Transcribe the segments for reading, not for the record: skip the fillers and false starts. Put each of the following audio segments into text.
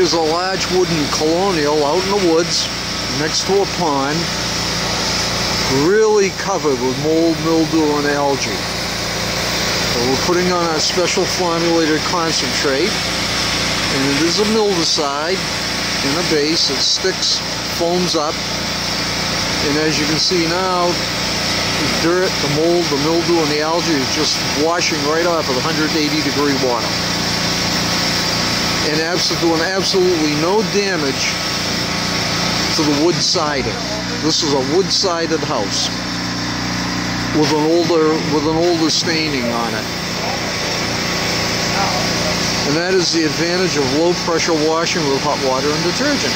Here's a large wooden colonial out in the woods next to a pond, really covered with mold, mildew, and algae. So we're putting on our special formulated concentrate, and it is a mildewcide in a base. It sticks, foams up, and as you can see now, the dirt, the mold, the mildew, and the algae is just washing right off with 180-degree water. And doing absolutely no damage to the wood siding. This is a wood-sided house with an older staining on it. And that is the advantage of low-pressure washing with hot water and detergent.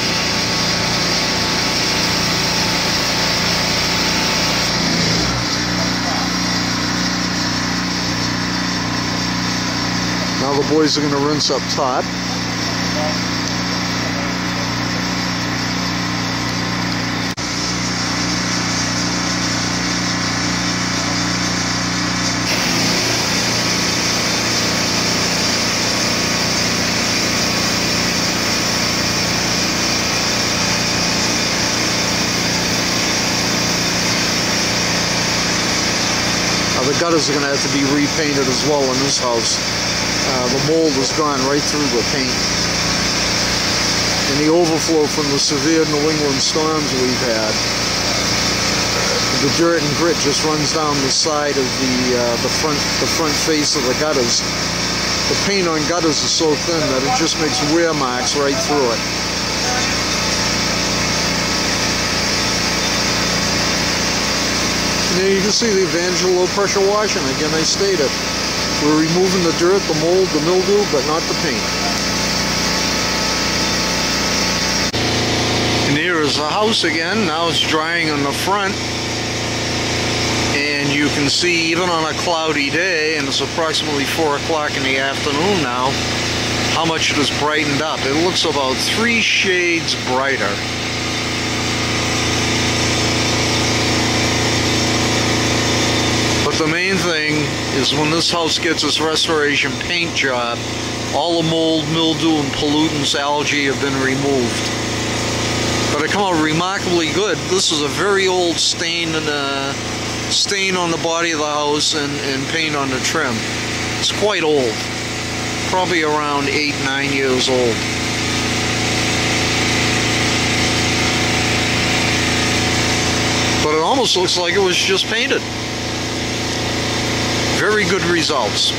Now the boys are going to rinse up top. The gutters are going to have to be repainted as well in this house. The mold has gone right through the paint. And the overflow from the severe New England storms we've had, the dirt and grit just runs down the side of the front face of the gutters. The paint on gutters is so thin that it just makes wear marks right through it. There you can see the advantage of low pressure washing. Again, I stated, we're removing the dirt, the mold, the mildew, but not the paint. And here is the house again. Now it's drying on the front. And you can see even on a cloudy day, and it's approximately 4 o'clock in the afternoon now, how much it has brightened up. It looks about 3 shades brighter. The main thing is when this house gets its restoration paint job, all the mold, mildew, and pollutants, algae have been removed. But it come out remarkably good. This is a very old stain on the body of the house and paint on the trim. It's quite old, probably around 8-9 years old. But it almost looks like it was just painted. Very good results.